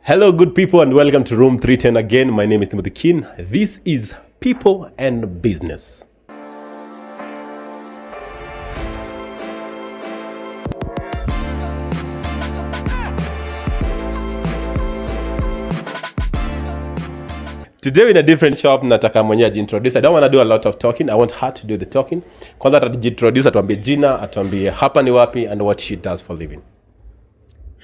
Hello, good people, and welcome to Room 310 again. My name is Timothy Keen. This is People and Business. Today we're in a different shop. Nataka mwenye ajiintroduce. I don't want to do a lot of talking. I want her to do the talking. Kwanza atajiintroduce, atuambie jina, atuambie hapa ni wapi, and what she does for living.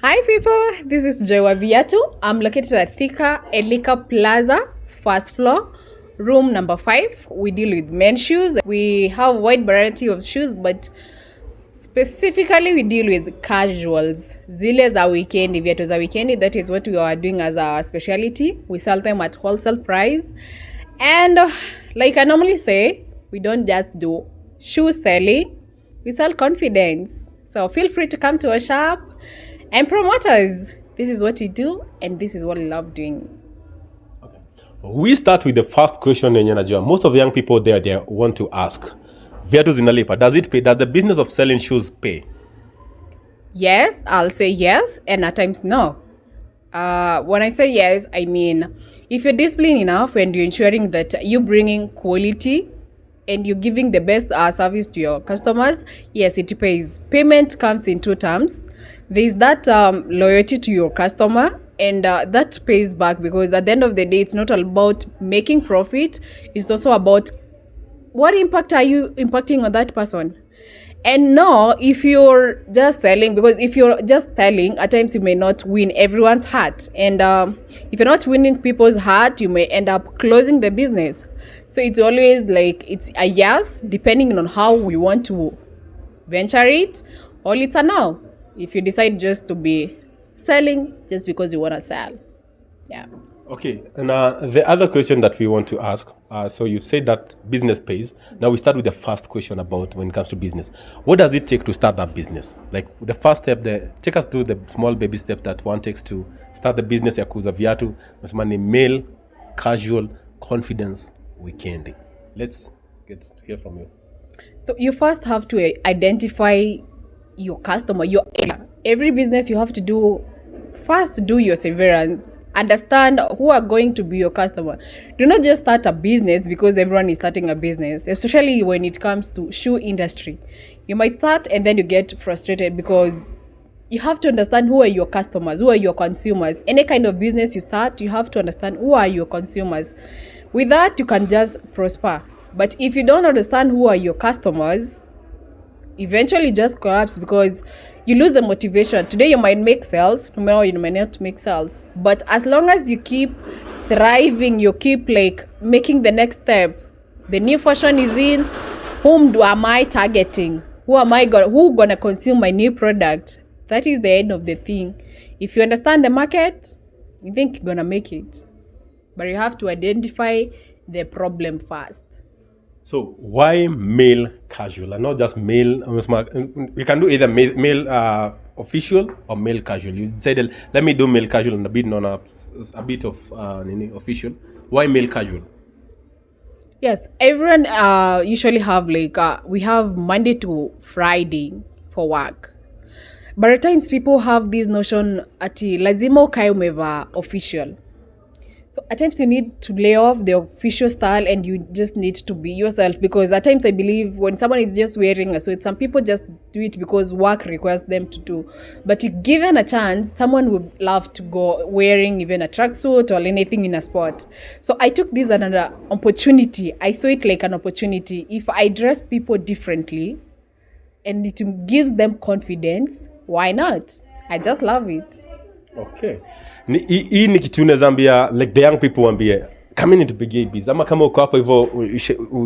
Hi people, this is Joy Viatu. I'm located at Thika, Elica Plaza, first floor, room number 5. We deal with men's shoes. We have a wide variety of shoes, but specifically we deal with casuals. Zile za weekend, viatu za weekend, that is what we are doing as our specialty. We sell them at wholesale price. And like I normally say, we don't just do shoe selling, we sell confidence. So feel free to come to our shop. And promoters, this is what we do, and this is what we love doing. Okay. We start with the first question. Most of the young people there, they want to ask, viatu zinalipa, does it pay? Does the business of selling shoes pay? Yes, I'll say yes, and at times no. When I say yes, I mean, if you're disciplined enough and you're ensuring that you're bringing quality and you're giving the best service to your customers, yes, it pays. Payment comes in 2 terms. There's that loyalty to your customer, and that pays back, because at the end of the day, it's not all about making profit. It's also about what impact are you impacting on that person. And no, if you're just selling, because if you're just selling, at times you may not win everyone's heart. And if you're not winning people's heart, you may end up closing the business. So it's always like it's a yes, depending on how we want to venture it, or it's a no. If you decide just to be selling just because you want to sell. Yeah. Okay. And the other question that we want to ask, so you said that business pays. Now we start with the first question about when it comes to business. What does it take to start that business? Like the first step, take us through the small baby step that one takes to start the business ya kuuza viatu. Nasema ni male, casual, confidence, weekend. Let's get to hear from you. So you first have to identify your customer, your area. Every business you have to do your severance. Understand who are going to be your customer. Do not just start a business because everyone is starting a business, especially when it comes to shoe industry. You might start and then you get frustrated because you have to understand who are your customers, who are your consumers. Any kind of business you start, you have to understand who are your consumers. With that, you can just prosper. But if you don't understand who are your customers, eventually just collapse, because you lose the motivation. Today you might make sales, tomorrow you might not make sales. But as long as you keep thriving, you keep like making the next step. The new fashion is in. Whom am I targeting? Who gonna consume my new product? That is the end of the thing. If you understand the market, you think you're gonna make it. But you have to identify the problem first. So why male casual and not just male? We can do either male official or male casual. You said, let me do male casual and a bit of official. Why male casual? Yes, everyone usually have we have Monday to Friday for work. But at times people have this notion ati lazima ukae umevaa official. So at times you need to lay off the official style and you just need to be yourself, because at times I believe when someone is just wearing a suit, some people just do it because work requires them to do. But if given a chance, someone would love to go wearing even a tracksuit or anything in a sport. So I took this as an opportunity. I saw it like an opportunity. If I dress people differently and it gives them confidence, why not? I just love it. Okay. Hii ni kitu unaweza like the young people wambie come into big biz, ama kama uko hapo hivyo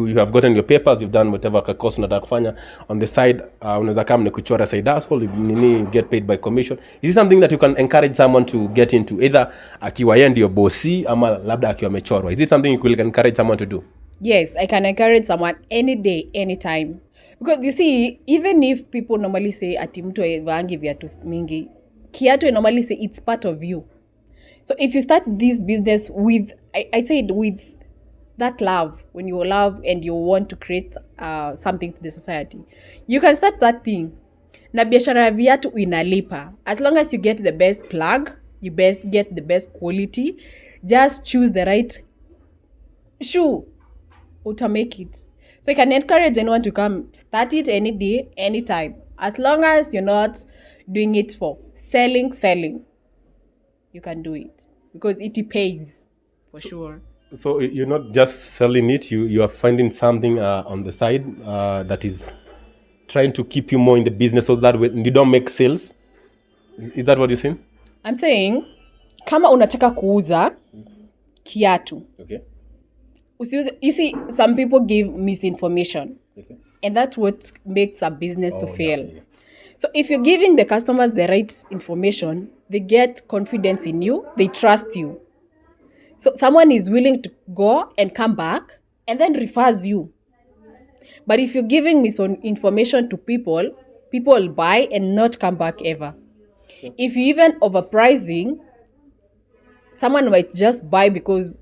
you have gotten your papers, you've done whatever course unataka kufanya on the side, unaweza kama ni kuchora side hustle, nini get paid by commission. Is it something that you can encourage someone to get into, either akiwa yeye ndio bossi ama labda akiwa amechorwa? Is it something you can encourage someone to do? Yes, I can encourage someone any day, anytime. Because you see, even if people normally say ati mtu evangi viatu mingi, kiatu I normally say it's part of you. So if you start this business with, I said with that love, when you love and you want to create something to the society, you can start that thing. Na biashara ya viatu inalipa. As long as you get the best plug, you best get the best quality. Just choose the right shoe to make it. So you can encourage anyone to come start it any day, anytime, as long as you're not doing it for selling. You can do it because it pays for sure. So you're not just selling it, you are finding something on the side that is trying to keep you more in the business so that when you don't make sales. Is that what you're saying? I'm saying kama unataka kuuza kiatu. Okay. You see, some people give misinformation. Okay. And that's what makes a business to fail. Yeah. So if you're giving the customers the right information, they get confidence in you, they trust you. So someone is willing to go and come back and then refers you. But if you're giving misinformation to people will buy and not come back ever. Okay. If you even overpricing, someone might just buy because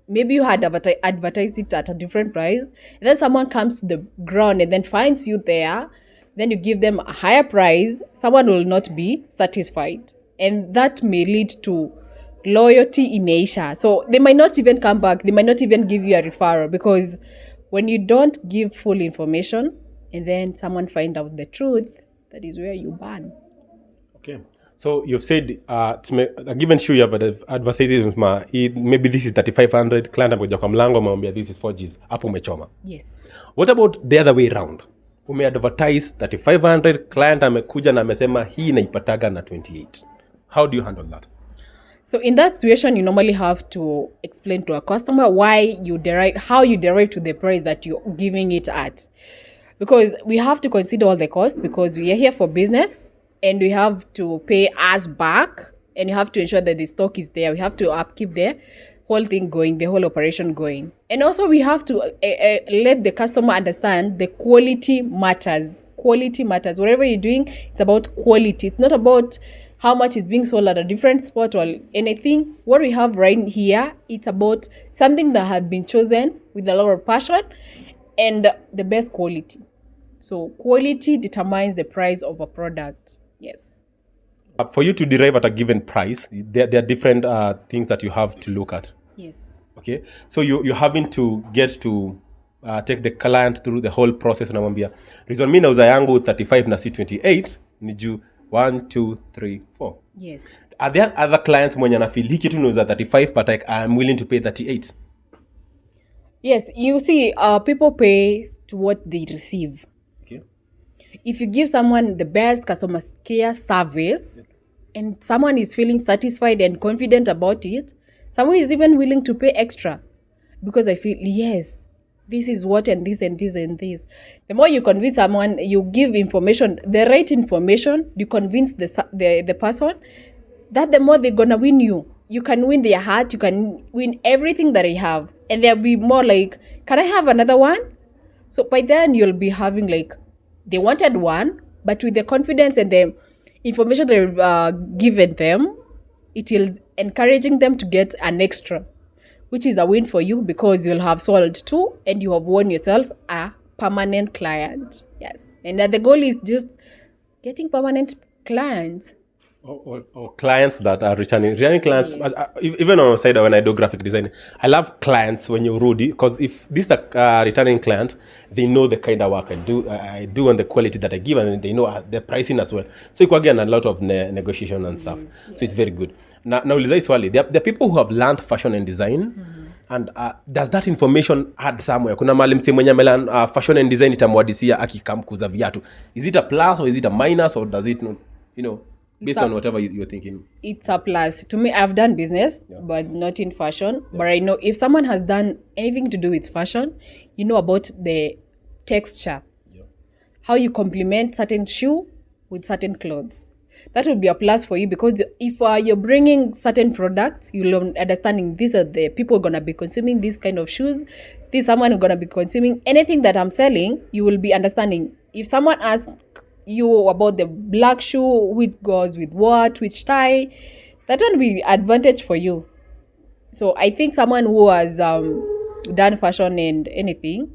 maybe you had advertised it at a different price, and then someone comes to the ground and then finds you there, then you give them a higher price, someone will not be satisfied. And that may lead to loyalty imeisha. So they might not even come back, they might not even give you a referral, because when you don't give full information and then someone find out the truth, that is where you burn. Okay. So you've said a given shoe you have advertisements maybe this is 3500, client amekuja kwa mlango amemwambia this is 4Gs, hapo umechoma. Yes. What about the other way around? Umeadvertise 3500, client amekuja na amesema hii naipataga na 28. How do you handle that? So in that situation, you normally have to explain to a customer how you derive to the price that you're giving it at. Because we have to consider all the costs, because we are here for business and we have to pay us back, and you have to ensure that the stock is there. We have to upkeep the whole thing going, the whole operation going. And also we have to let the customer understand the quality matters. Quality matters. Whatever you're doing, it's about quality. It's not about how much is being sold at a different spot or anything. What we have right here, it's about something that has been chosen with a lot of passion and the best quality. So quality determines the price of a product. Yes. For you to derive at a given price, there are different things that you have to look at. Yes. Okay. So you're having to get to take the client through the whole process. Unamwambia reason mimi nauza yangu 35 na si 28 ni juu 1 2 3 4. Yes. Are there other clients mwenye na feel hii kitu nauza 35 but I'm willing to pay 38? Yes, you see, people pay to what they receive. Okay. If you give someone the best customer care service, and someone is feeling satisfied and confident about it, someone is even willing to pay extra, because I feel, yes, this is what and this and this and this. The more you convince someone, you give information, the right information, you convince the person, that the more they're gonna win you. You can win their heart, you can win everything that they have, and they'll be more like, can I have another one? So by then you'll be having like, they wanted one, but with the confidence and the information they've given them, it is encouraging them to get an extra, which is a win for you, because you'll have sold two and you have won yourself a permanent client. Yes. And the goal is just getting permanent clients. Or clients that are returning clients. Yes. Even on my side when I do graphic design, I love clients when you're rude, because if this is a returning client, they know the kind of work I do and the quality that I give, and they know the pricing as well. So you can get a lot of negotiation and stuff. Yes. So it's very good. Now uliza swali, there are people who have learned fashion and design. And does that information add somewhere? Kuna mahali mse mwenye amelearn fashion and design itamwadisia akikam kuuza viatu. Is it a plus or is it a minus, or does it not, based on whatever you're thinking? It's a plus. To me, I've done business, but not in fashion. Yeah. But I know if someone has done anything to do with fashion, you know about the texture. Yeah. How you complement certain shoe with certain clothes. That would be a plus for you, because if you're bringing certain products, you'll understanding these are the people going to be consuming this kind of shoes. This is someone who's going to be consuming anything that I'm selling. You will be understanding. If someone asks you about the black shoe, which goes with what, which tie, that won't be advantage for you. So I think someone who has done fashion and anything,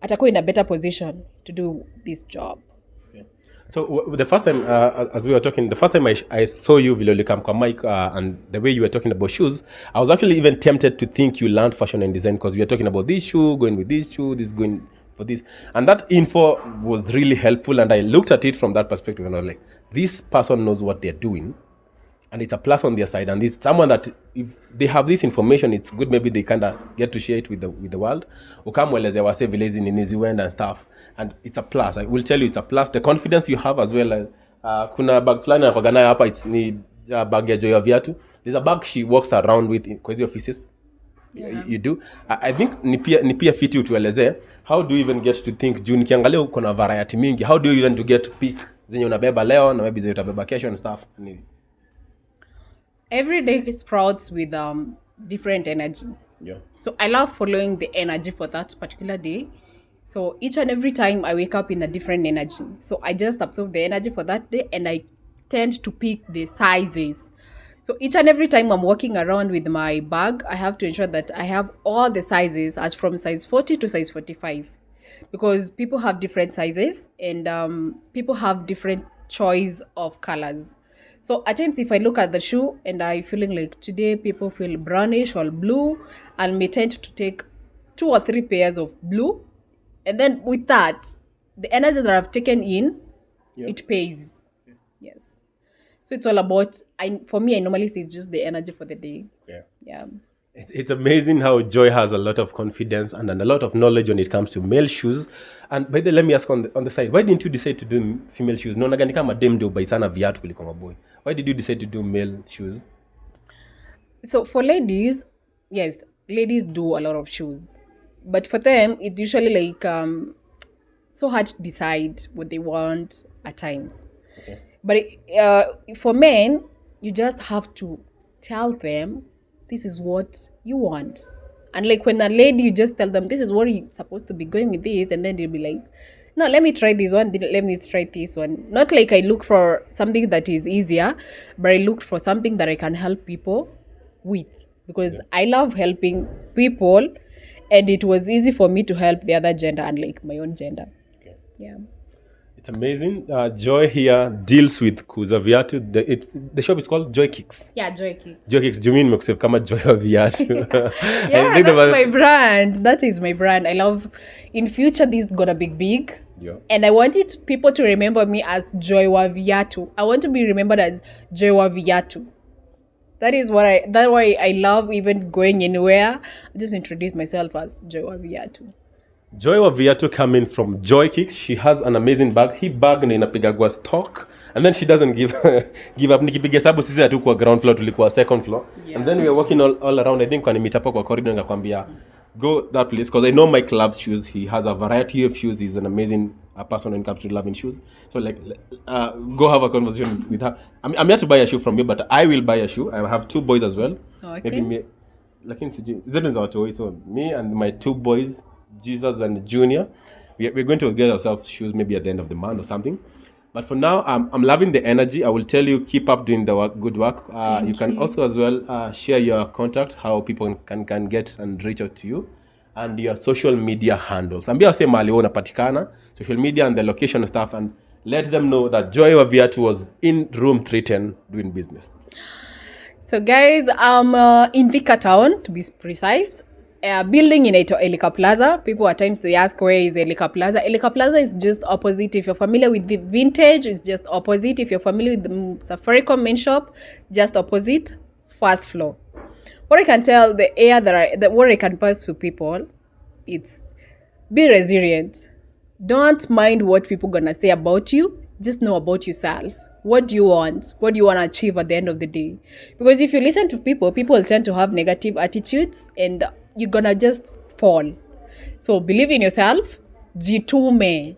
atakuwa in a better position to do this job. Okay. So the first time, as we were talking, the first time I saw you, vile ulikam kwa mic, and the way you were talking about shoes, I was actually even tempted to think you learned fashion and design because you were talking about this shoe, going with this shoe, this going for this. And that info was really helpful. And I looked at it from that perspective and I was like, this person knows what they're doing. And it's a plus on their side. And it's someone that if they have this information, it's good. Maybe they kind of get to share it with the world. Ukamweleze wase village in Niziwend and stuff. And it's a plus. I will tell you it's a plus. The confidence you have as well. Kuna bag flani na kwa hapa, it's ni bag ya Joy ya viatu. There's a bag she walks around with in Kwezi offices. Yeah. You do. I think ni pia fiti utueleze. How do you even get to think, juu nikiangalia uko na variety mingi, how do you even to get to pick zenye unabeba leo na maybe zenye utabeba kesho and stuff? Every day sprouts with different energy. Yeah. So I love following the energy for that particular day. So each and every time I wake up in a different energy. So I just absorb the energy for that day and I tend to pick the sizes. So each and every time I'm walking around with my bag, I have to ensure that I have all the sizes, as from size 40 to size 45. Because people have different sizes and people have different choice of colors. So at times if I look at the shoe and I'm feeling like today people feel brownish or blue, I may tend to take 2 or 3 pairs of blue. And then with that, the energy that I've taken in, it pays. Yes. So it's all about, for me, I normally say it's just the energy for the day. Yeah. It's amazing how Joy has a lot of confidence and a lot of knowledge when it comes to male shoes. And by the way, let me ask on the side, why didn't you decide to do female shoes? No, nagani kama dem do by sana viatu kuliko maboy. Why did you decide to do male shoes? So for ladies, yes, ladies do a lot of shoes. But for them, it's usually like so hard to decide what they want at times. Okay. But for men, you just have to tell them, this is what you want. And like when a lady, you just tell them, this is what you're supposed to be going with this. And then they'll be like, no, let me try this one. Let me try this one. Not like I look for something that is easier, but I look for something that I can help people with. Because I love helping people. And it was easy for me to help the other gender, unlike my own gender. Okay. Yeah. It's amazing. Joy here deals with kuuza viatu. The shop is called Joy Kicks. Yeah, Joy Kicks. Joy Kicks. Do you mean mekusave kama Joy wa viatu? Yeah, that's my brand. That is my brand. I love, in future, this is gonna be big. Yeah. And I wanted people to remember me as Joy wa viatu. I want to be remembered as Joy wa viatu. That's why I love even going anywhere. I just introduce myself as Joy wa viatu. Joy wa viatu coming from Joy Kicks. She has an amazing bag. Hii bag na inapigagwa stock. And then she doesn't give up. Nikipiga sababu sisi hatukuwa ground floor, tulikuwa second floor. Yeah. And then we are walking all around. I think when I meet up kwa corridor ngakwambia, go that place. Because I know Mike loves shoes. He has a variety of shoes. He's an amazing person when it comes to loving shoes. So go have a conversation with her. I'm here to buy a shoe from you, but I will buy a shoe. I have 2 boys as well. Oh, okay. Maybe me. So me and my 2 boys, Jesus and Junior, we're going to get ourselves shoes maybe at the end of the month or something. But for now, I'm loving the energy. I will tell you, keep up doing the good work. You can also as well share your contact, how people can get and reach out to you, and your social media handles. Ambia wase mahali wewe unapatikana, social media and the location and stuff, and let them know that Joy wa viatu was in room 310 doing business. So guys, I'm in Thika Town, to be precise. Building in Elica Plaza. People at times they ask, where is Elica Plaza? Elica Plaza is just opposite. If you're familiar with the Vintage, it's just opposite. If you're familiar with the Safaricom main shop, just opposite, first floor. What I can tell, the air what I can pass to people, it's be resilient. Don't mind what people gonna say about you. Just know about yourself. What do you want? What do you want to achieve at the end of the day? Because if you listen to people tend to have negative attitudes and you're gonna just fall. So believe in yourself. Jitume,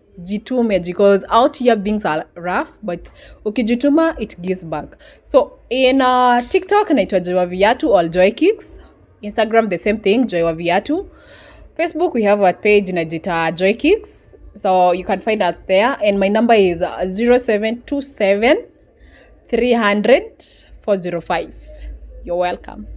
because out here things are rough, but ukijituma, it gives back. So in TikTok, naitwa Joy wa viatu or Joy Kicks. Instagram, the same thing, Joy wa viatu. Facebook, we have a page najita Joy Kicks. So you can find us there. And my number is 0727 300 405. You're welcome.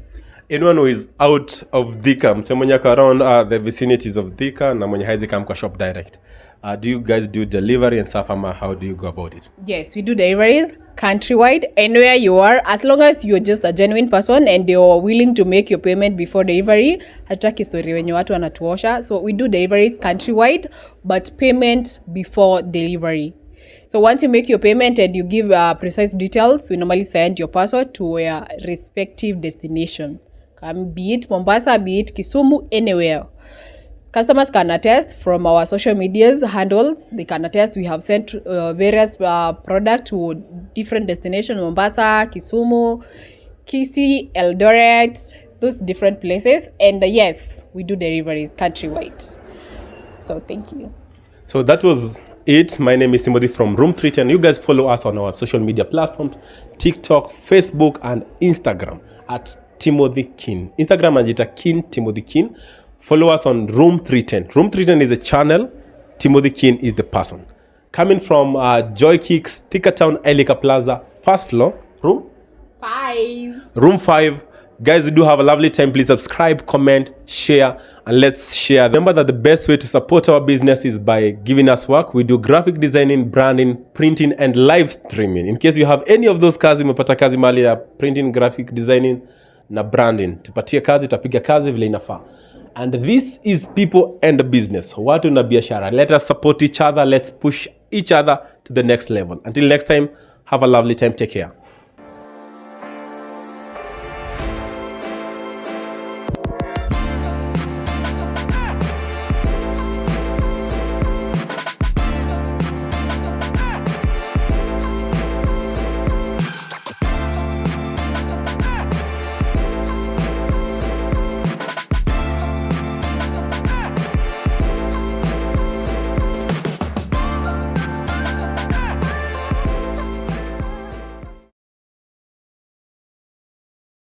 Anyone who is out of Thika, mse mwenye ako around the vicinities of Thika na mwenye haizi come kwa shop direct. Do you guys do delivery and stuff? How do you go about it? Yes, we do deliveries countrywide, anywhere you are, as long as you're just a genuine person and you're willing to make your payment before delivery. Hatutaki story wenye watu wanatuosha. So we do deliveries countrywide, but payment before delivery. So once you make your payment and you give precise details, we normally send your parcel to your respective destination. Be it Mombasa, be it Kisumu, anywhere. Customers can attest from our social medias handles. They can attest we have sent various products to different destinations: Mombasa, Kisumu, Kisii, Eldoret, those different places. And yes, we do deliveries countrywide. So thank you. So that was it. My name is Timothy from Room 310. You guys follow us on our social media platforms: TikTok, Facebook, and Instagram at Timothy Kin. Instagram anjita Kin Timothy Kin. Follow us on Room 310. Room 310 is a channel. Timothy Kin is the person. Coming from Joy Kicks, Thika Town, Elica Plaza, first floor, room 5. Room 5. Guys, we do have a lovely time. Please subscribe, comment, share, and let's share. Remember that the best way to support our business is by giving us work. We do graphic designing, branding, printing, and live streaming. In case you have any of those kazi, umepata kazi mali ya printing, graphic designing, na branding, tupatie kazi, tapiga kazi vile inafaa. And this is people and business. Watu na biashara. Let us support each other. Let's push each other to the next level. Until next time, have a lovely time. Take care.